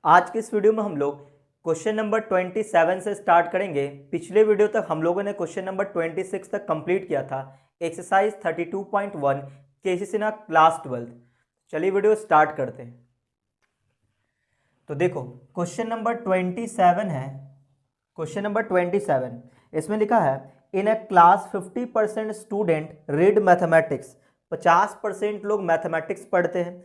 आज के इस वीडियो में हम लोग क्वेश्चन नंबर 27 से स्टार्ट करेंगे। पिछले वीडियो तक हम लोगों ने क्वेश्चन नंबर 26 तक कंप्लीट किया था। एक्सरसाइज 32.1 केसीसी ना क्लास 12। चलिए वीडियो स्टार्ट करते हैं। तो देखो क्वेश्चन नंबर 27 है। क्वेश्चन नंबर 27 इसमें लिखा है इन ए क्लास 50% स्टूडेंट रीड मैथमेटिक्स। 50% लोग मैथमेटिक्स पढ़ते हैं,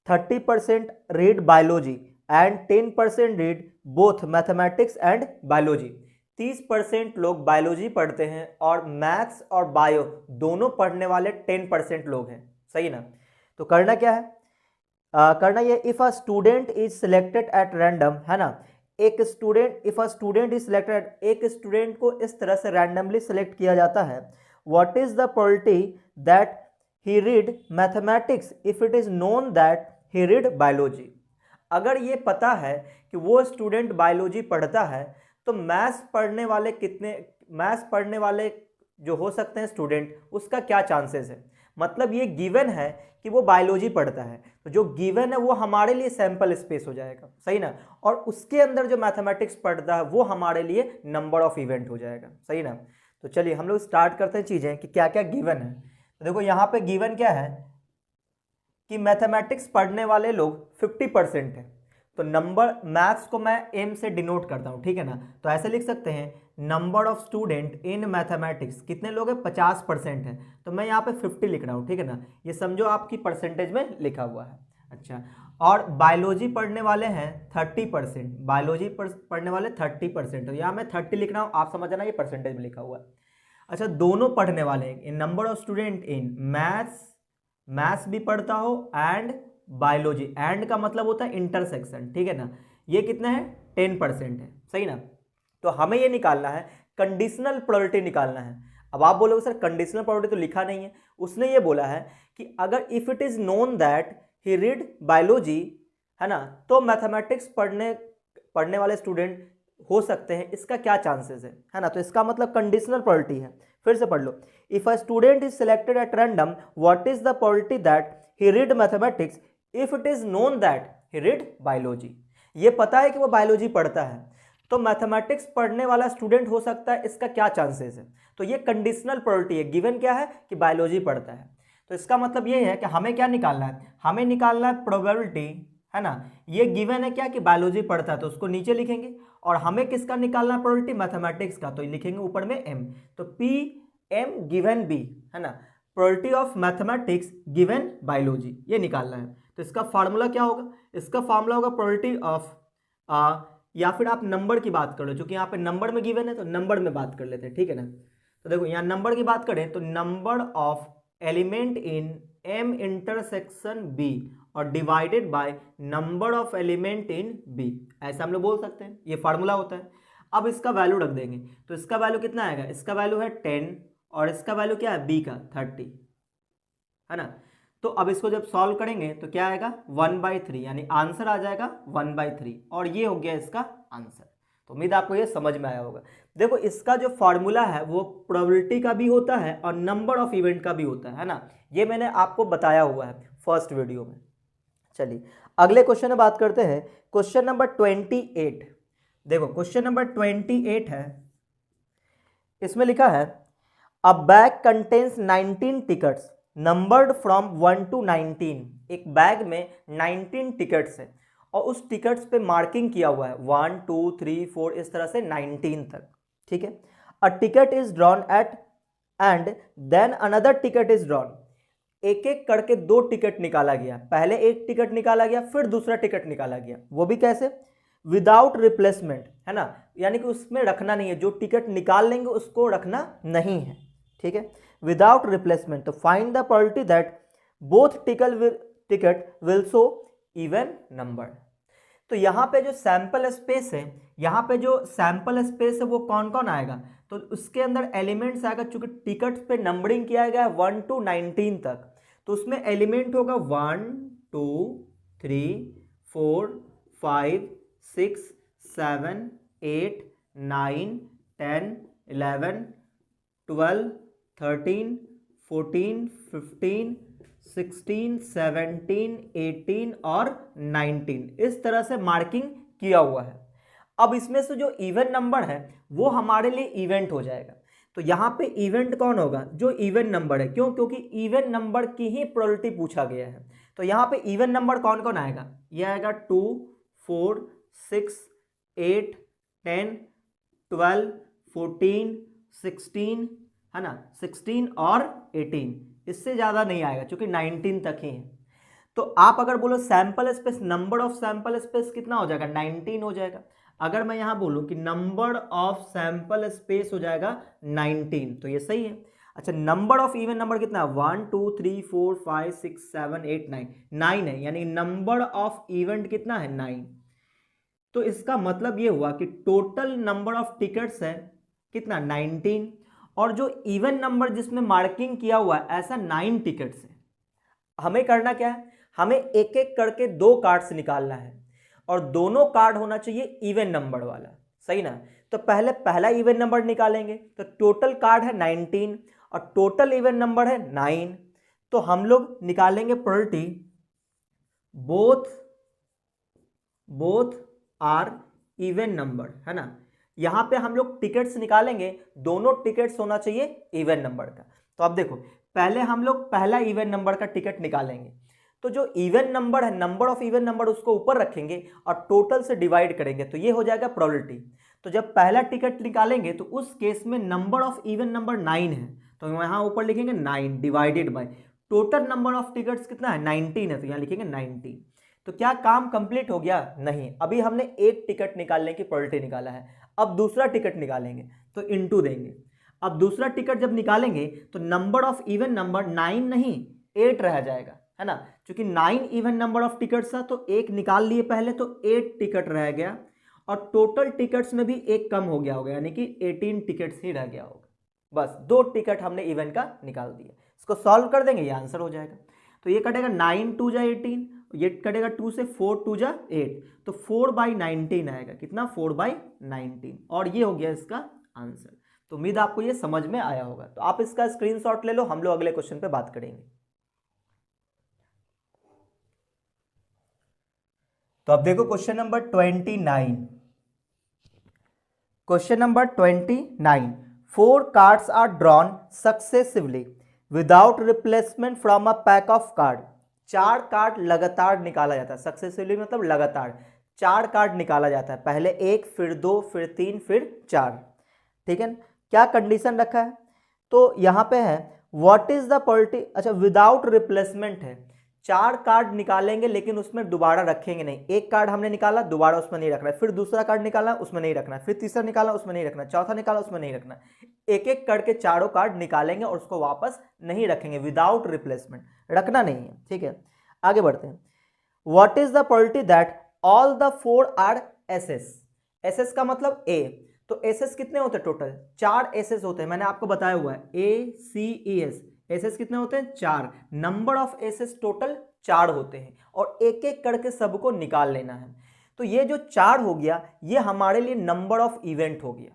30% read biology and 10% read both mathematics and biology. 30% लोग बायोलॉजी पढ़ते हैं और मैथ्स और बायो दोनों पढ़ने वाले 10% लोग हैं। सही ना? तो करना क्या है? करना ये if a student is selected at random, है ना। एक स्टूडेंट इज सिलेक्टेड, एक स्टूडेंट को इस तरह से रैंडमली सिलेक्ट किया जाता है। What is the probability that he read mathematics if it is known that he read biology. अगर ये पता है कि वो स्टूडेंट बायोलॉजी पढ़ता है तो मैथ्स पढ़ने वाले जो हो सकते हैं स्टूडेंट, उसका क्या चांसेस है। मतलब ये गिवन है कि वो बायोलॉजी पढ़ता है, तो जो गिवन है वो हमारे लिए सैंपल स्पेस हो जाएगा। सही ना? और उसके अंदर जो मैथमेटिक्स पढ़ता है वो हमारे लिए नंबर ऑफ इवेंट हो जाएगा। सही ना? तो चलिए हम लोग स्टार्ट करते हैं चीजें कि क्या क्या गिवन है। तो देखो यहाँ पे गिवन क्या है कि मैथमेटिक्स पढ़ने वाले लोग 50% है। तो नंबर मैथ्स को मैं एम से डिनोट करता हूं, ठीक है ना। तो ऐसे लिख सकते हैं number of student in mathematics कितने लोग हैं, 50% है। तो मैं यहाँ पे 50 लिख रहा हूँ, ठीक है ना। ये समझो आपकी परसेंटेज में लिखा हुआ है। अच्छा, और बायोलॉजी पढ़ने वाले हैं 30%, बायोलॉजी पढ़ने वाले 30%। तो यहाँ मैं 30 लिख रहा हूँ, आप समझ जाना ये परसेंटेज में लिखा हुआ है। अच्छा, दोनों पढ़ने वाले हैं, number of student in maths भी पढ़ता हो एंड बायोलॉजी। एंड का मतलब होता है इंटरसेक्शन, ठीक है ना। ये कितना है, 10% है। सही ना? तो हमें ये निकालना है, कंडीशनल प्रोबेबिलिटी निकालना है। अब आप बोलोगे सर कंडीशनल प्रोबेबिलिटी तो लिखा नहीं है। उसने ये बोला है कि अगर if it is known that he read biology, है ना, तो मैथमेटिक्स पढ़ने वाले स्टूडेंट हो सकते हैं, इसका क्या चांसेस है ना। तो इसका मतलब कंडीशनल प्रोबेबिलिटी है। फिर से पढ़ लो, if a student is selected at random what is the probability that he read mathematics if it is known that he read biology. ये पता है कि वो बायोलॉजी पढ़ता है, तो मैथमेटिक्स पढ़ने वाला स्टूडेंट हो सकता है, इसका क्या चांसेस है। तो ये कंडीशनल प्रोबेबिलिटी है। गिवन क्या है कि बायोलॉजी पढ़ता है। तो इसका मतलब ये है कि हमें क्या निकालना है, हमें निकालना है प्रोबेबिलिटी, है ना। ये गिवन है क्या कि बायोलॉजी पढ़ता है, तो उसको नीचे लिखेंगे। और हमें किसका निकालना प्रोबेबिलिटी, मैथमेटिक्स का, तो लिखेंगे ऊपर में एम। तो पी एम गिवन बी, है ना, probability of mathematics given biology, ये निकालना है। तो इसका फार्मूला क्या होगा, इसका फार्मूला होगा प्रोबेबिलिटी ऑफ या फिर आप नंबर की बात कर लो, क्योंकि यहाँ पे नंबर में गिवन है तो नंबर में बात कर लेते हैं, ठीक है ना। तो देखो यहाँ नंबर की बात करें तो number of element in M intersection B और divided by number of element in B, ऐसा हम लोग बोल सकते हैं। ये फार्मूला होता है। अब इसका वैल्यू रख देंगे, तो इसका वैल्यू कितना आएगा, इसका वैल्यू है 10 और इसका वैल्यू क्या है, बी का 30, है ना। तो अब इसको जब सॉल्व करेंगे तो क्या आएगा, 1/3, यानी आंसर आ जाएगा 1/3। और ये हो गया इसका आंसर। तो उम्मीद आपको ये समझ में आया होगा। देखो इसका जो फॉर्मूला है वो प्रोबेबिलिटी का भी होता है और नंबर ऑफ इवेंट का भी होता है ना। ये मैंने आपको बताया हुआ है फर्स्ट वीडियो में। चलिए अगले क्वेश्चन में बात करते हैं। Question number 28। देखो क्वेश्चन नंबर 28 है। इसमें लिखा है a bag contains 19 tickets numbered from 1 to 19। एक बैग में 19 टिकट्स है और उस टिकट्स पे मार्किंग किया हुआ है 1 2 3 4 इस तरह से 19 तक, ठीक है। A ticket is drawn at and then another ticket is drawn. एक एक करके दो टिकट निकाला गया, पहले एक टिकट निकाला गया फिर दूसरा टिकट निकाला गया। वो भी कैसे, विदाउट रिप्लेसमेंट, है ना, यानी कि उसमें रखना नहीं है, जो टिकट निकाल लेंगे उसको रखना नहीं है, ठीक है, विदाउट रिप्लेसमेंट। तो find the probability that both ticket will show even number. तो यहाँ पे जो सैंपल स्पेस है, यहाँ पे जो सैंपल स्पेस है वो कौन कौन आएगा, तो उसके अंदर एलिमेंट्स आएगा। चूंकि टिकट पे नंबरिंग किया गया है 1 to 19 तक, तो उसमें एलिमेंट होगा 1 2 3 4 5 6 7 8 9 10 11 12 13 14 15 16, 17, 18 और 19 इस तरह से मार्किंग किया हुआ है। अब इसमें से जो इवन नंबर है वो हमारे लिए इवेंट हो जाएगा। तो यहाँ पे इवेंट कौन होगा? जो इवन नंबर है। क्यों? क्योंकि इवन नंबर की ही प्रोबेबिलिटी पूछा गया है। तो यहाँ पे इवन नंबर कौन कौन आएगा? ये आएगा 2, 4, 6, 8, 10, 12, 14, 16, है ना, 16 और 18, इससे ज़्यादा नहीं आएगा क्योंकि 19 तक ही है। तो आप अगर बोलो sample space, number of sample space कितना हो जाएगा? 19 हो जाएगा। अगर मैं यहां बोलूं कि नंबर ऑफ सैंपल स्पेस हो जाएगा 19, तो ये सही है। अच्छा, नंबर ऑफ इवन नंबर कितना है? 1, 2, 3, 4, 5, 6, 7, 8, 9, 9 है, यानी नंबर ऑफ इवेंट कितना है? 9। तो इसका मतलब ये हुआ कि टोटल नंबर ऑफ टिकट्स है कितना? 19। और जो इवन नंबर जिसमें मार्किंग किया हुआ है ऐसा 9 टिकट्स है। हमें करना क्या है? हमें एक एक करके 2 कार्ड्स निकालना है और दोनों कार्ड होना चाहिए इवन नंबर वाला, सही ना? तो पहले पहला इवन नंबर निकालेंगे। तो टोटल कार्ड है 19 और टोटल इवन नंबर है 9। तो हम लोग निकालेंगे probability both are even number, है ना। यहां पे हम लोग टिकट्स निकालेंगे, दोनों टिकट्स होना चाहिए इवन नंबर का। तो अब देखो, पहले हम लोग पहला इवन नंबर का टिकट निकालेंगे। तो जो इवन नंबर है, नंबर ऑफ इवन नंबर, उसको ऊपर रखेंगे और टोटल से डिवाइड करेंगे, तो ये हो जाएगा प्रोबेबिलिटी। तो जब पहला टिकट निकालेंगे तो उस केस में नंबर ऑफ इवन नंबर 9 है, तो यहां ऊपर लिखेंगे 9 divided by total number of tickets कितना है? 19 है, तो यहां लिखेंगे 19। तो क्या काम कंप्लीट हो गया? नहीं। अभी हमने एक टिकट निकालने की प्रोबेबिलिटी निकाला है, अब दूसरा टिकट निकालेंगे तो इनटू देंगे। अब दूसरा टिकट जब निकालेंगे तो नंबर ऑफ इवन नंबर 9 नहीं 8 रह जाएगा, है ना। क्योंकि 9 इवन नंबर ऑफ टिकट्स था तो एक निकाल लिए पहले, तो 8 टिकट रह गया और टोटल टिकट्स में भी एक कम हो गया होगा, यानी कि 18 टिकट्स ही रह गया होगा। बस 2 टिकट हमने इवन का निकाल दिया। इसको सॉल्व कर देंगे, ये आंसर हो जाएगा। तो ये कटेगा 9 2 जा 18, ये कटेगा 2 से 4 2 जा 8, तो 4/19 आएगा। कितना? 4/19। और ये हो गया इसका आंसर। तो उम्मीद आपको ये समझ में आया होगा। तो आप इसका स्क्रीनशॉट ले लो, हम लोग अगले क्वेश्चन पे बात करेंगे। तो अब देखो question number 29। Question number 29, 4 cards are drawn successively without replacement from a pack of card. 4 card लगातार निकाला जाता है। सक्सेसिवली मतलब लगातार 4 कार्ड निकाला जाता है, पहले 1, फिर 2, फिर 3, फिर 4। ठीक है। क्या कंडीशन रखा है? तो यहां पे है व्हाट इज द प्रोबेबिलिटी। अच्छा, विदाउट रिप्लेसमेंट है। 4 कार्ड निकालेंगे लेकिन उसमें दोबारा रखेंगे नहीं। एक कार्ड हमने निकाला, दोबारा उसमें नहीं रखना है, फिर दूसरा कार्ड निकाला, उसमें नहीं रखना है, फिर तीसरा निकाला, उसमें नहीं रखना, चौथा निकाला, उसमें नहीं रखना। एक एक करके चारों कार्ड निकालेंगे और उसको वापस नहीं रखेंगे, विदाउट रिप्लेसमेंट, रखना नहीं है। ठीक है, आगे बढ़ते हैं। What is the probability that all the 4 are aces. Aces का मतलब ए। तो एसएस कितने होते हैं टोटल? 4 एसएस होते हैं, मैंने आपको बताया हुआ है, ACES। एसएस कितने होते हैं? 4। नंबर ऑफ एसएस टोटल 4 होते हैं और एक एक करके सबको निकाल लेना है। तो ये जो 4 हो गया, ये हमारे लिए नंबर ऑफ इवेंट हो गया।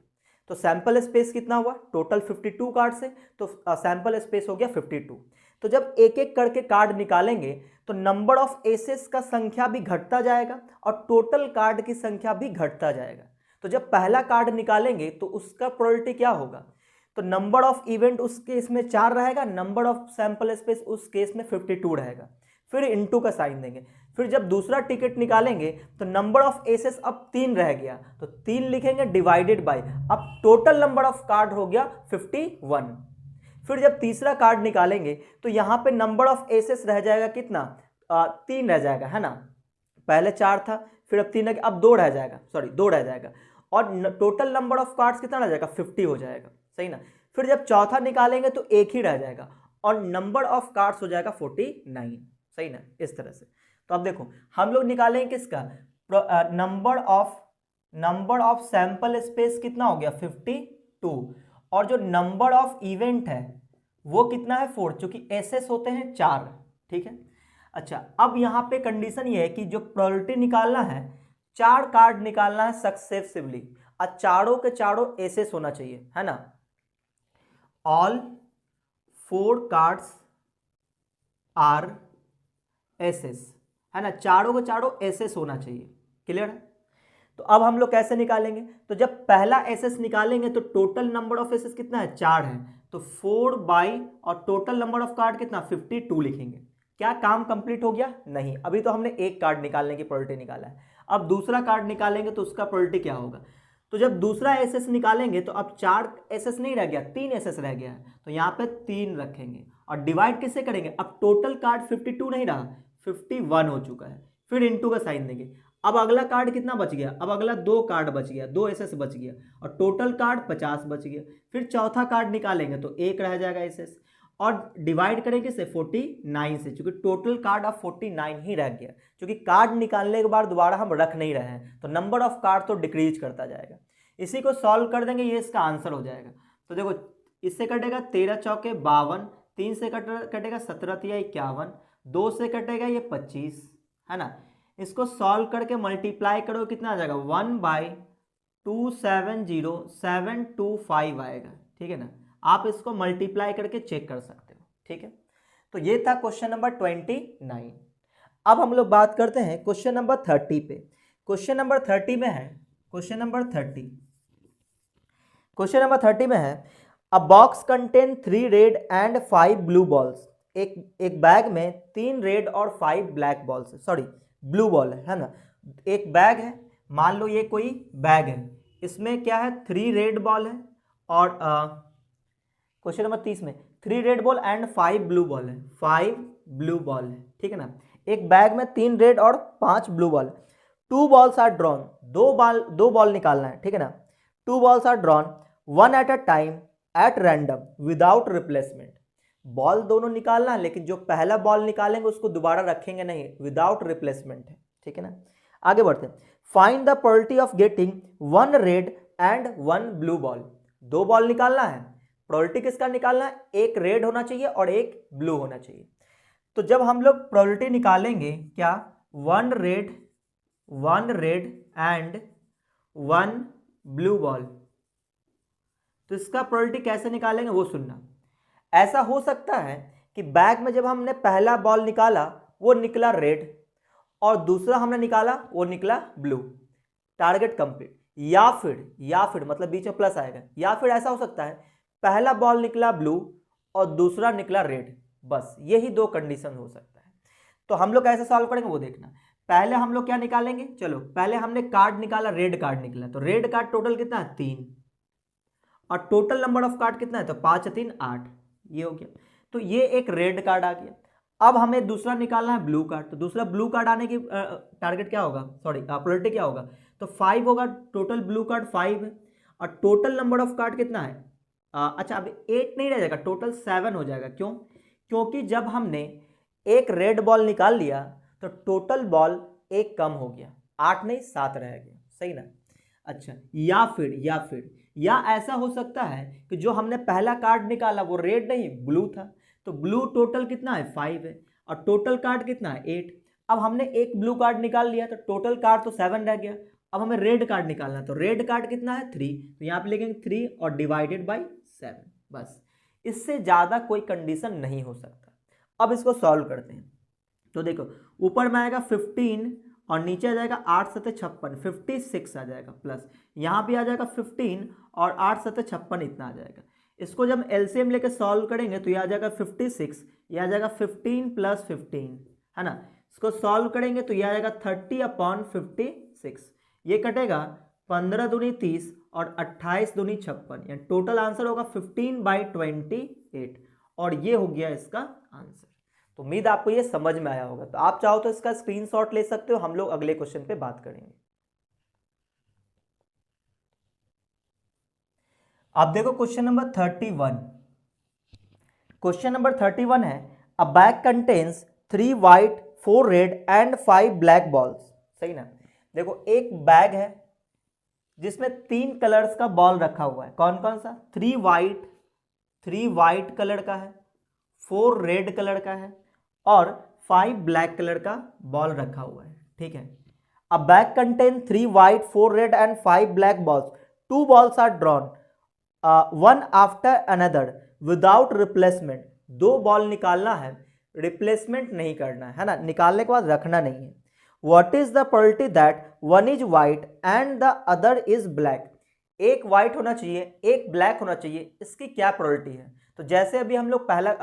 तो सैंपल स्पेस कितना हुआ? टोटल 52 कार्ड से, तो सैंपल स्पेस हो गया 52। तो जब एक एक करके कार्ड निकालेंगे तो नंबर ऑफ एसेस का संख्या भी घटता जाएगा और टोटल कार्ड की संख्या भी घटता जाएगा। तो जब पहला कार्ड निकालेंगे तो उसका प्रोबेबिलिटी क्या होगा? तो नंबर ऑफ इवेंट उस केस में 4 रहेगा, नंबर ऑफ सैंपल स्पेस उस केस में 52 रहेगा। फिर इनटू का साइन देंगे। फिर जब दूसरा टिकट निकालेंगे तो नंबर ऑफ एसेस अब 3 रह गया, तो 3 लिखेंगे डिवाइडेड बाय, अब टोटल नंबर ऑफ कार्ड हो गया 51। फिर जब तीसरा कार्ड निकालेंगे तो यहां पे नंबर ऑफ एसेस रह जाएगा कितना? 3 रह जाएगा, है ना। पहले 4 था, फिर अब 3 अब 2 रह जाएगा, सॉरी 2 रह जाएगा और टोटल नंबर ऑफ कार्ड्स कितना रह जाएगा? 50 हो जाएगा, सही ना। फिर जब चौथा निकालेंगे तो एक ही रह जाएगा और नंबर ऑफ कार्ड्स हो जाएगा 49, सही ना, इस तरह से। तो अब देखो हम लोग निकालेंगे किसका? नंबर ऑफ सैंपल स्पेस कितना हो गया? 52। और जो नंबर ऑफ इवेंट है वो कितना है? 4, क्योंकि एसएस होते हैं 4। ठीक है। अच्छा, अब यहां पे कंडीशन ये है कि जो प्रोबेबिलिटी निकालना है, 4 कार्ड निकालना है सक्सेसिवली और चारों के चारों एसएस होना चाहिए, है ना। All 4 cards R S S, है ना, चारों के चारों एस एस होना चाहिए। क्लियर है? तो अब हम लोग कैसे निकालेंगे? तो जब पहला एस एस निकालेंगे तो total number of S S कितना है? 4 है, तो 4 बाई और टोटल नंबर ऑफ कार्ड कितना? 52 लिखेंगे। क्या काम कंप्लीट हो गया? नहीं, अभी तो हमने एक कार्ड निकालने की प्रोबेबिलिटी निकाला है। अब दूसरा कार्ड निकालेंगे तो उसका प्रोबेबिलिटी क्या होगा? तो जब दूसरा एस एस निकालेंगे तो अब 4 एस एस नहीं रह गया, 3 एस एस रह गया है, तो यहाँ पे 3 रखेंगे और डिवाइड किससे करेंगे? अब टोटल कार्ड 52 नहीं रहा, 51 हो चुका है, फिर इंटू का साइन देंगे। अब अगला कार्ड कितना बच गया? अब अगला 2 कार्ड बच गया, 2 एसएस बच गया और टोटल कार्ड 50 बच गया। फिर चौथा कार्ड निकालेंगे तो 1 रह जाएगा एसएस और डिवाइड करेंगे से 49 से, क्योंकि टोटल कार्ड अब 49 ही रह गया, क्योंकि कार्ड निकालने के बाद दोबारा हम रख नहीं रहे हैं तो नंबर ऑफ कार्ड तो डिक्रीज करता जाएगा। इसी को सॉल्व कर देंगे, ये इसका आंसर हो जाएगा। तो देखो इससे कटेगा 13 चौके 52, 3 से कटेगा 17 तिया 51, 2 से कटेगा ये 25, है ना। इसको सॉल्व करके मल्टीप्लाई करो, कितना आ जाएगा? 1/270725 आएगा। ठीक है ना, आप इसको मल्टीप्लाई करके चेक कर सकते हो। ठीक है, तो ये था क्वेश्चन नंबर 29। अब हम लोग बात करते हैं क्वेश्चन नंबर 30 पे। क्वेश्चन नंबर 30 में है, क्वेश्चन नंबर 30 में है, अ box contain 3 red and 5 blue balls. एक बैग में 3 रेड और 5 black balls, sorry blue ball है ना। एक बैग है, मान लो ये कोई बैग है, इसमें क्या है? 3 रेड बॉल है और क्वेश्चन नंबर 30 में 3 red ball and 5 blue ball है, 5 ब्लू बॉल है। ठीक है ना, एक बैग में 3 रेड और 5 ब्लू बॉल है। 2 बॉल्स आर ड्रॉन, दो बॉल निकालना है। ठीक है ना, 2 balls are drawn 1 at a time at random without replacement. Ball दोनों निकालना है, लेकिन जो पहला बॉल निकालेंगे उसको दोबारा रखेंगे नहीं, विदाउट रिप्लेसमेंट है। ठीक है ना, आगे बढ़ते हैं। Find the probability of getting 1 red and 1 blue ball. 2 ball निकालना है, प्रोबेबिलिटी किसका निकालना है? एक रेड होना चाहिए और एक ब्लू होना चाहिए। तो जब हम लोग प्रोबेबिलिटी निकालेंगे, क्या? 1 रेड एंड 1 ब्लू बॉल, तो इसका प्रोबेबिलिटी कैसे निकालेंगे वो सुनना। ऐसा हो सकता है कि बैग में जब हमने पहला बॉल निकाला वो निकला रेड और दूसरा हमने निकाला वो निकला ब्लू, टारगेट कंप्लीट। या फिर मतलब बीच में प्लस आएगा, या फिर ऐसा हो सकता है पहला बॉल निकला ब्लू और दूसरा निकला रेड, बस यही 2 कंडीशन हो सकता है। तो हम लोग कैसे सॉल्व करेंगे वो देखना। पहले हम लोग क्या निकालेंगे? चलो पहले हमने कार्ड निकाला, रेड कार्ड निकला, तो रेड कार्ड टोटल कितना है? 3 और टोटल नंबर ऑफ कार्ड कितना है? तो 5 3 8, ये हो गया। तो ये एक रेड कार्ड आ गया। अब हमें दूसरा निकालना है ब्लू कार्ड, तो दूसरा ब्लू कार्ड आने की टारगेट क्या होगा, सॉरी प्रोबेबिलिटी क्या होगा? तो 5 होगा, टोटल ब्लू कार्ड 5 है और टोटल नंबर ऑफ कार्ड कितना है? अच्छा अब 8 नहीं रह जाएगा, टोटल 7 हो जाएगा। क्यों? क्योंकि जब हमने एक रेड बॉल निकाल लिया तो टोटल बॉल एक कम हो गया, 8 नहीं 7 रह गया। सही ना? अच्छा, या ऐसा हो सकता है कि जो हमने पहला कार्ड निकाला वो रेड नहीं ब्लू था, तो ब्लू टोटल कितना है? 5 है और टोटल कार्ड कितना है? 8। अब हमने एक ब्लू कार्ड निकाल लिया तो टोटल कार्ड तो 7 रह गया। अब हमें रेड कार्ड निकालना है, तो रेड कार्ड कितना है? 3, तो यहाँ पे लिखेंगे 3 और डिवाइडेड बाई 7, बस। इससे ज़्यादा कोई कंडीशन नहीं हो सकता। अब इसको सॉल्व करते हैं। तो देखो ऊपर में आएगा 15 और नीचे आ जाएगा 8 7 56, 56 आ जाएगा, प्लस यहाँ भी आ जाएगा 15 और 8 7 56 इतना आ जाएगा। इसको जब एलसीएम लेके सॉल्व करेंगे तो ये आ जाएगा 56, ये आ जाएगा 15 + 15, है ना। इसको सॉल्व करेंगे तो ये आ जाएगा 30/56, ये कटेगा 15 दूनी 30 और 28 दूनी 56, यानी टोटल आंसर होगा 15/28 और ये हो गया इसका आंसर। तो उम्मीद आपको ये समझ में आया होगा। तो आप चाहो तो इसका स्क्रीनशॉट ले सकते हो, हम लोग अगले क्वेश्चन पे बात करेंगे। अब देखो क्वेश्चन नंबर 31। क्वेश्चन नंबर 31 है, a bag contains 3 white 4 red and 5 black balls. सही ना? देखो एक बैग है जिसमें 3 कलर्स का बॉल रखा हुआ है। कौन कौन सा? 3 वाइट कलर का है, 4 रेड कलर का है और 5 ब्लैक कलर का बॉल रखा हुआ है। ठीक है, a bag contain 3 white 4 red and 5 black balls, 2 balls are drawn one after another without replacement. 2 ball निकालना है, रिप्लेसमेंट नहीं करना है ना, निकालने के बाद रखना नहीं है। What is the probability that one is white and the other is black, एक वाइट होना चाहिए एक ब्लैक होना चाहिए, इसकी क्या प्रोबेबिलिटी है? तो जैसे अभी हम लोग पहला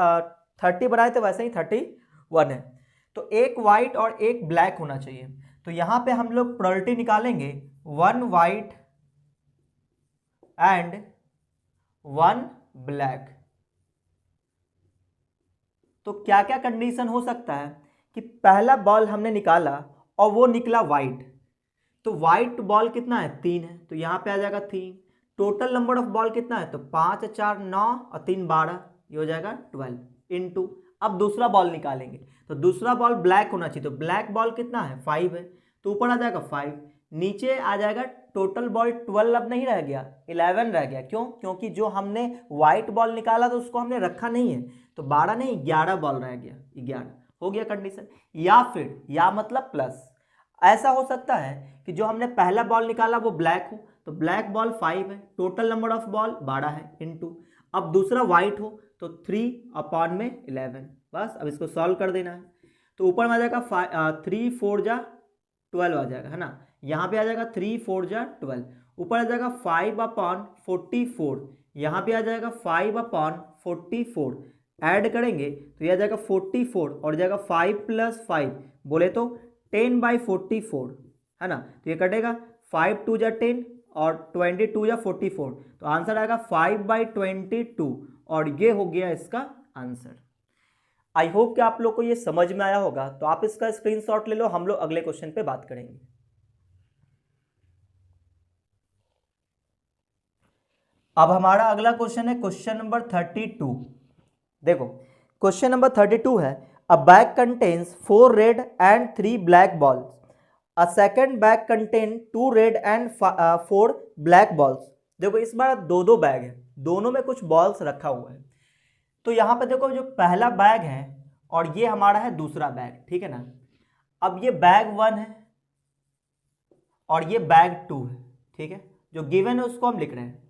30 बनाए थे वैसे ही 31 है, तो एक वाइट और एक ब्लैक होना चाहिए। तो यहाँ पे हम लोग प्रोबेबिलिटी निकालेंगे 1 वाइट एंड 1 ब्लैक। तो क्या क्या कंडीशन हो सकता है कि पहला बॉल हमने निकाला और वो निकला वाइट, तो वाइट बॉल कितना है 3 है, तो यहाँ पे आ जाएगा 3। टोटल नंबर ऑफ बॉल कितना है, तो 5 4 9 और 3 12, ये हो जाएगा 12 इनटू। अब दूसरा बॉल निकालेंगे, तो दूसरा बॉल ब्लैक होना चाहिए, तो ब्लैक बॉल कितना है 5 है, तो ऊपर आ जाएगा 5, नीचे आ जाएगा टोटल बॉल 12 अब नहीं रह गया 11 रह गया। क्यों? क्योंकि जो हमने व्हाइट बॉल निकाला तो उसको हमने रखा नहीं है, तो 12 नहीं 11 बॉल रह गया, 11 हो गया कंडीशन। या फिर या मतलब प्लस, ऐसा हो सकता है कि जो हमने पहला बॉल निकाला वो ब्लैक हो, तो ब्लैक बॉल 5 है, टोटल नंबर ऑफ बॉल 12 है इनटू। अब दूसरा वाइट हो तो 3/11, बस अब इसको सॉल्व कर देना है। तो ऊपर में आ जाएगा 3 4 जा 12 आ जाएगा, है ना। यहाँ पे आ जाएगा 3 4 जा 12, ऊपर आ जाएगा 5/44, यहाँ पे आ जाएगा 5/44, ऐड करेंगे तो यह आ जाएगा 44 और जाएगा 5 + 5 बोले तो 10/44, है ना। तो ये कटेगा 5 2 जा 10 और 22 जा 44, तो आंसर आएगा 5/22 और ये हो गया इसका आंसर। आई होप कि आप लोग को ये समझ में आया होगा, तो आप इसका स्क्रीनशॉट ले लो, हम लोग अगले क्वेश्चन पे बात करेंगे। अब हमारा अगला क्वेश्चन है क्वेश्चन नंबर 32। देखो क्वेश्चन नंबर 32 है, a bag contains 4 red and 3 black balls, a second bag contain 2 red and 4 black balls. देखो इस बार दो बैग है, दोनों में कुछ बॉल्स रखा हुआ है। तो यहाँ पे देखो जो पहला बैग है और ये हमारा है दूसरा बैग, ठीक है ना। अब ये बैग 1 है और ये बैग 2 है, ठीक है, जो गिवन है उसको हम लिख रहे हैं।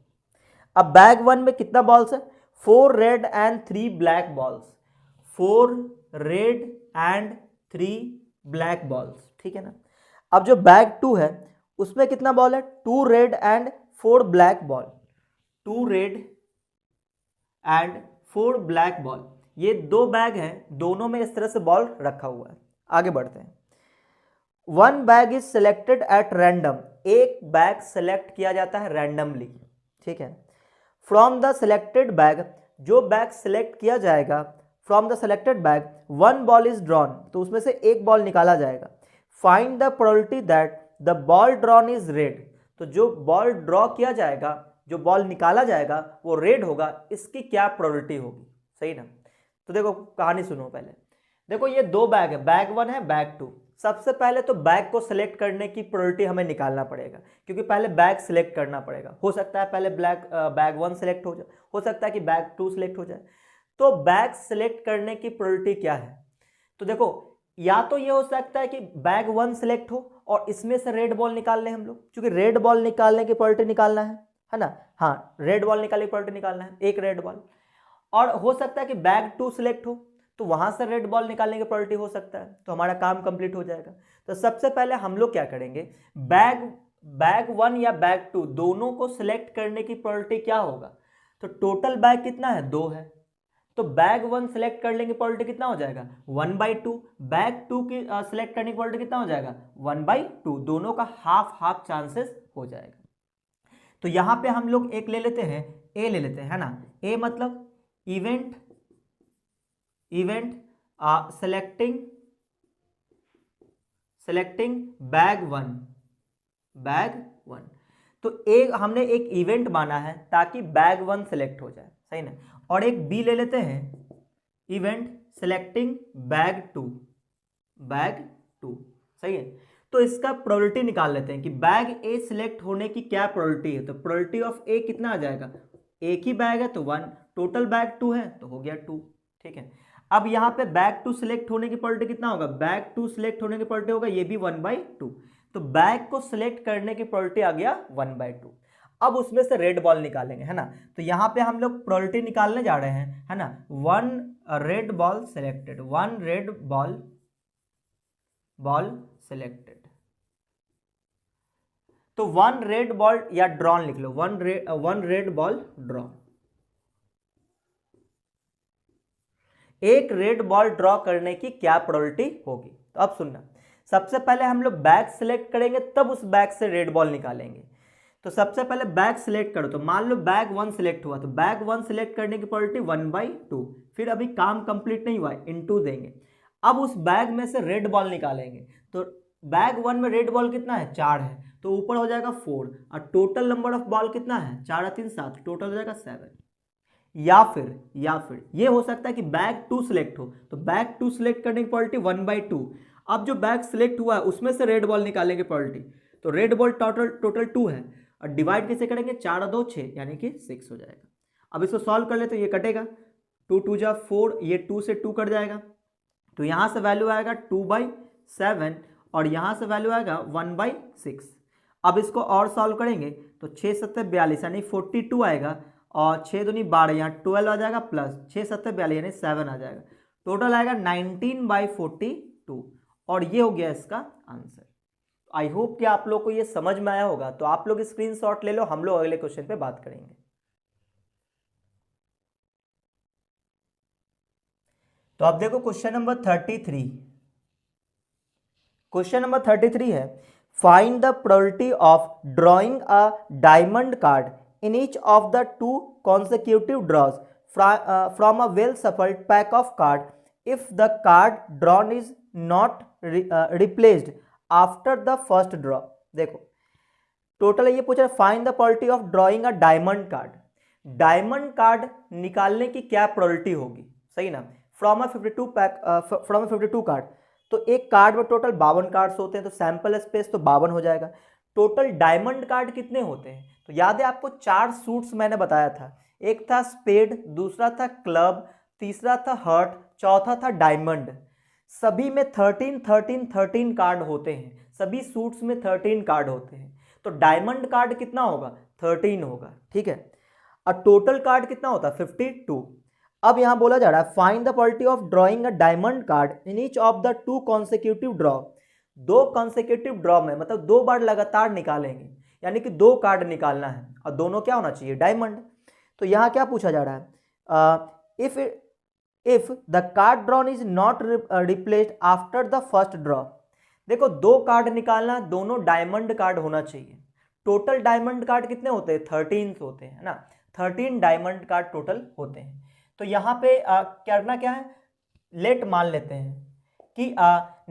अब बैग 1 में कितना बॉल्स है, 4 red and 3 black balls, 4 red and 3 black balls, ठीक है ना। अब जो बैग 2 है उसमें कितना बॉल है, 2 red and 4 black ball, 2 red and 4 black ball. ये दो बैग हैं, दोनों में इस तरह से बॉल रखा हुआ है। आगे बढ़ते हैं। 1 bag is selected at random, एक बैग सेलेक्ट किया जाता है रैंडमली, ठीक है। फ्रॉम द सिलेक्टेड बैग, जो बैग सेलेक्ट किया जाएगा, from the selected bag 1 ball is drawn, तो उसमें से एक बॉल निकाला जाएगा। Find the probability that the ball drawn is red, तो जो बॉल ड्रॉ किया जाएगा, जो बॉल निकाला जाएगा वो रेड होगा, इसकी क्या प्रोबेबिलिटी होगी, सही ना। तो देखो कहानी सुनो पहले। देखो ये दो बैग है, बैग 1 है बैग 2। सबसे पहले तो बैग को सिलेक्ट करने की प्रोबेबिलिटी हमें निकालना पड़ेगा, क्योंकि पहले बैग सिलेक्ट करना पड़ेगा। हो सकता है पहले बैग 1 सिलेक्ट हो जाए, हो सकता है कि बैग 2 सिलेक्ट हो जाए। तो बैग सिलेक्ट करने की प्रोबेबिलिटी क्या है, तो देखो या तो ये हो सकता है कि बैग 1 सिलेक्ट हो और इसमें से रेड बॉल निकाल लें हम लोग, क्योंकि रेड बॉल निकालने की प्रोबेबिलिटी निकालना है ना। हाँ, रेड बॉल निकालने की प्रोबेबिलिटी निकालना है, एक रेड बॉल। और हो सकता है कि बैग 2 सिलेक्ट हो तो वहां से रेड बॉल निकालने की प्रोबेबिलिटी हो सकता है, तो हमारा काम कंप्लीट हो जाएगा। तो सबसे पहले हम लोग क्या करेंगे, बैग 1 या बैग 2 दोनों को सिलेक्ट करने की प्रोबेबिलिटी क्या होगा, तो टोटल बैग कितना है 2 है, तो बैग 1 सिलेक्ट करने की प्रोबेबिलिटी कितना हो जाएगा 1/2, बैग 2 की सिलेक्ट करने की प्रोबेबिलिटी कितना हो जाएगा 1/2, दोनों का हाफ चांसेस हो जाएगा। तो यहां पे हम लोग एक ले लेते हैं, ए ले लेते हैं, है ना। ए मतलब इवेंट सेलेक्टिंग बैग 1। तो एक हमने एक इवेंट माना है ताकि बैग 1 सेलेक्ट हो जाए, सही ना। और एक बी ले लेते हैं, इवेंट सेलेक्टिंग बैग 2, सही है। तो इसका प्रोबेबिलिटी निकाल लेते हैं कि बैग ए सिलेक्ट होने की क्या प्रोबेबिलिटी है। तो प्रोबेबिलिटी ऑफ ए कितना आ जाएगा, एक ही बैग है तो 1, टोटल बैग 2 है तो हो गया 2, ठीक है। अब यहाँ पे बैग 2 सिलेक्ट होने की प्रोबेबिलिटी कितना होगा, बैग 2 सिलेक्ट होने की प्रोबेबिलिटी होगा ये भी 1/2, तो बैग को सिलेक्ट करने की प्रोबेबिलिटी आ गया 1/2। अब उसमें से रेड बॉल निकालेंगे, है ना। तो यहाँ पे हम लोग प्रोबेबिलिटी निकालने जा रहे हैं, है ना। 1 red ball selected, 1 red ball selected. तो 1 रेड बॉल या ड्रॉन लिख लो, 1 रेड बॉल ड्रॉ। एक रेड बॉल ड्रॉ करने की क्या प्रोबेबिलिटी होगी। तो अब सुनना, सबसे पहले हम लोग बैग सिलेक्ट करेंगे, तब उस बैग से रेड बॉल निकालेंगे। तो सबसे पहले बैग सिलेक्ट करो, तो मान लो बैग 1 सिलेक्ट हुआ, तो बैग 1 सिलेक्ट करने की प्रोबेबिलिटी 1/2। फिर अभी काम कंप्लीट नहीं हुआ, इनटू देंगे। अब उस बैग में से रेड बॉल निकालेंगे, तो बैग 1 में रेड बॉल कितना है, 4 है, तो ऊपर हो जाएगा 4, और टोटल नंबर ऑफ बॉल कितना है, 4 और 3 7, टोटल हो जाएगा 7। या फिर ये हो सकता है कि बैग 2 सिलेक्ट हो, तो बैग 2 सिलेक्ट करने की प्रोबेबिलिटी 1/2। अब जो बैग सिलेक्ट हुआ है उसमें से रेड बॉल निकालेंगे प्रोबेबिलिटी, तो रेड बॉल टोटल 2 है, और डिवाइड कैसे करेंगे, 4 और 2 6, यानी कि 6 हो जाएगा। अब इसको सॉल्व कर ले तो ये कटेगा, 2 2 जा 4, ये 2 से 2 कट जाएगा, तो यहाँ से वैल्यू आएगा 2/7, और यहाँ से वैल्यू आएगा 1/6। अब इसको और सॉल्व करेंगे तो 6 7 42 यानी 42 आएगा, और 6 दूनी 12, यहाँ 12 आ जाएगा, प्लस 6 7 42 यानी 7 आ जाएगा, टोटल आएगा 19/42, और ये हो गया इसका आंसर। आई होप कि आप लोग को ये समझ में आया होगा। तो आप लोग स्क्रीनशॉट ले लो, हम लोग अगले क्वेश्चन पे बात करेंगे। तो अब देखो क्वेश्चन नंबर 33। क्वेश्चन नंबर 33 है, find the probability of drawing a diamond card in each of the 2 consecutive draws from a well shuffled pack of card if the card drawn is not replaced after the first draw। देखो total ये पूछ रहा है, find the probability of drawing a diamond card. Diamond card निकालने की क्या probability होगी, सही ना। फ्रॉम अ 52 कार्ड, तो एक कार्ड में टोटल 52 कार्ड्स होते हैं, तो सैंपल स्पेस तो 52 हो जाएगा। टोटल डायमंड कार्ड कितने होते हैं, तो याद है आपको 4 सूट्स मैंने बताया था, एक था स्पेड, दूसरा था क्लब, तीसरा था हर्ट, चौथा था डायमंड। सभी में 13 कार्ड होते हैं, सभी सूट्स में 13 कार्ड होते हैं, तो डायमंड कार्ड कितना होगा, 13 होगा, ठीक है। और टोटल कार्ड कितना होता है, 52। अब यहां बोला जा रहा है find the probability of drawing a diamond card in each of the 2 consecutive draw. 2 consecutive draw में मतलब 2 बार लगातार निकालेंगे, यानी कि 2 कार्ड निकालना है, और दोनों क्या होना चाहिए, डायमंड। तो यहाँ क्या पूछा जा रहा है, if the card drawn is not replaced after the first draw. देखो 2 कार्ड निकालना, दोनों डायमंड कार्ड होना चाहिए। टोटल डायमंड कार्ड कितने होते हैं, 13 होते हैं ना, 13 डायमंड कार्ड टोटल होते हैं। तो यहाँ पे करना क्या है, लेट मान लेते हैं कि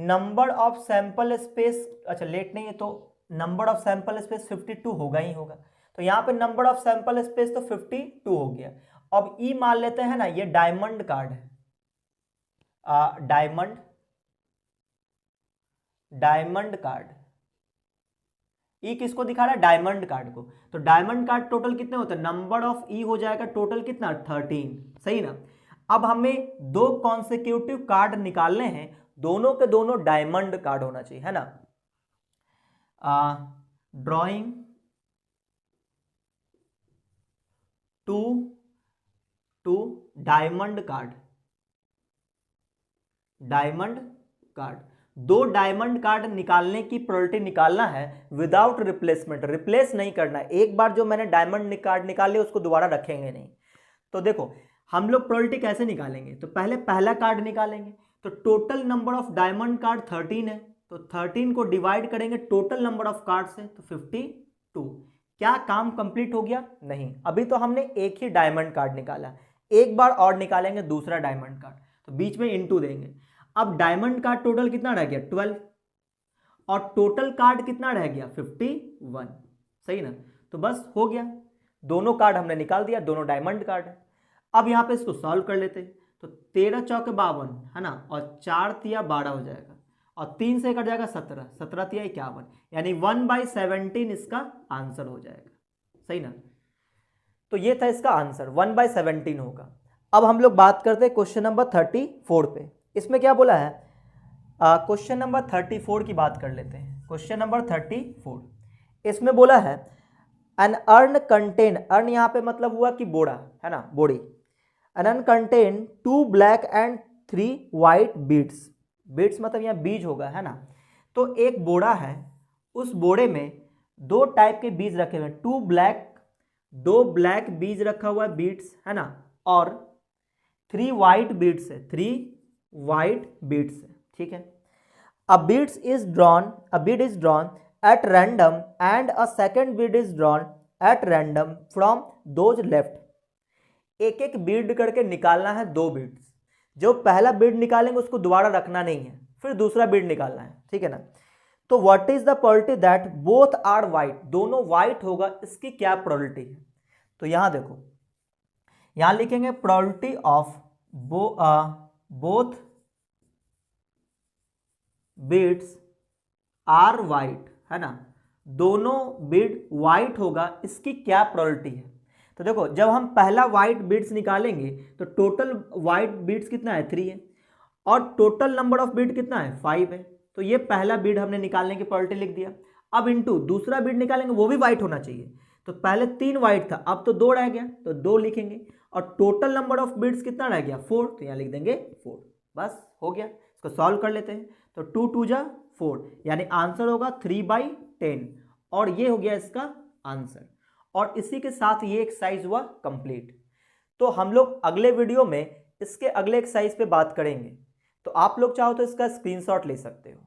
नंबर ऑफ सैंपल स्पेस, अच्छा लेट नहीं है तो नंबर ऑफ सैंपल स्पेस 52 होगा ही होगा, तो यहाँ पे नंबर ऑफ सैंपल स्पेस तो 52 हो गया। अब ई मान लेते हैं ना, ये डायमंड कार्ड है, डायमंड कार्ड, ई किसको दिखा रहा है, डायमंड कार्ड को। तो डायमंड कार्ड टोटल कितने होते हैं, नंबर ऑफ ई हो जाएगा टोटल कितना, 13, सही ना। अब हमें 2 कॉन्सेक्यूटिव कार्ड निकालने हैं, दोनों के दोनों डायमंड कार्ड होना चाहिए, है ना। Drawing two diamond card, 2 diamond card निकालने की प्रोबेबिलिटी निकालना है विदाउट रिप्लेसमेंट, रिप्लेस नहीं करना है। एक बार जो मैंने डायमंड कार्ड निकाले उसको दोबारा रखेंगे नहीं। तो देखो हम लोग प्रोबेबिलिटी कैसे निकालेंगे, तो पहले पहला कार्ड निकालेंगे, तो total number of diamond card 13 है, तो 13 को डिवाइड करेंगे टोटल नंबर ऑफ कार्ड से, तो 52। क्या काम कंप्लीट हो गया, नहीं, अभी तो हमने एक ही डायमंड कार्ड निकाला, एक बार और निकालेंगे दूसरा डायमंड कार्ड, तो बीच में इनटू देंगे। अब डायमंड कार्ड टोटल कितना रह गया, 12, और टोटल कार्ड कितना रह गया, 51, सही ना। तो बस हो गया, दोनों कार्ड हमने निकाल दिया, दोनों डायमंड कार्ड है। अब यहाँ पे इसको सॉल्व कर लेते हैं, तो 13 चौके 52 है ना, और 4 तिया 12 हो जाएगा, और 3 से कट जाएगा 17, 17 तिया 51, यानी 1/17 इसका आंसर हो जाएगा, सही ना। तो ये था इसका आंसर, 1/17 होगा। अब हम लोग बात करते हैं क्वेश्चन नंबर 34 पे। इसमें क्या बोला है, क्वेश्चन नंबर 34 की बात कर लेते हैं। क्वेश्चन नंबर 34, इसमें बोला है एन अर्न कंटेन, अर्न यहाँ पे मतलब हुआ कि बोरा, है ना, बोरी। An urn contain 2 black and 3 white beads, beads मतलब यहाँ बीज होगा, है ना। तो एक बोरा है, उस बोरे में 2 टाइप के बीज रखे हुए हैं, 2 ब्लैक बीज रखा हुआ है, बीड्स, है ना, और 3 वाइट बीड्स है, 3 वाइट बीड्स है, ठीक है। A bead is drawn at random and a second bead is drawn at random from those left. एक एक बीड करके निकालना है 2 बीड्स, जो पहला बीड निकालेंगे उसको दोबारा रखना नहीं है, फिर दूसरा बीड निकालना है, ठीक है ना। तो what is the probability that both are white, दोनों वाइट होगा, इसकी क्या प्रोबेबिलिटी है। तो यहां देखो, यहां लिखेंगे probability of both beads are white, है ना, दोनों बीड वाइट होगा, इसकी क्या प्रोबेबिलिटी है। तो देखो, जब हम पहला वाइट बीड्स निकालेंगे तो टोटल वाइट बीड्स कितना है, 3 है, और टोटल नंबर ऑफ बीड कितना है, 5 है। तो ये पहला बीड हमने निकालने की प्रोबेबिलिटी लिख दिया। अब इनटू दूसरा बीड निकालेंगे, वो भी वाइट होना चाहिए, तो पहले 3 वाइट था, अब तो 2 रह गया, तो 2 लिखेंगे, और टोटल नंबर ऑफ बीड्स कितना रह गया, 4, तो यहाँ लिख देंगे 4, बस हो गया। इसको सॉल्व कर लेते हैं, तो 2 2 जा 4, यानी आंसर होगा 3/10, और ये हो गया इसका आंसर। और इसी के साथ ये एक्सरसाइज हुआ कंप्लीट। तो हम लोग अगले वीडियो में इसके अगले एक्सरसाइज पे बात करेंगे, तो आप लोग चाहो तो इसका स्क्रीनशॉट ले सकते हो।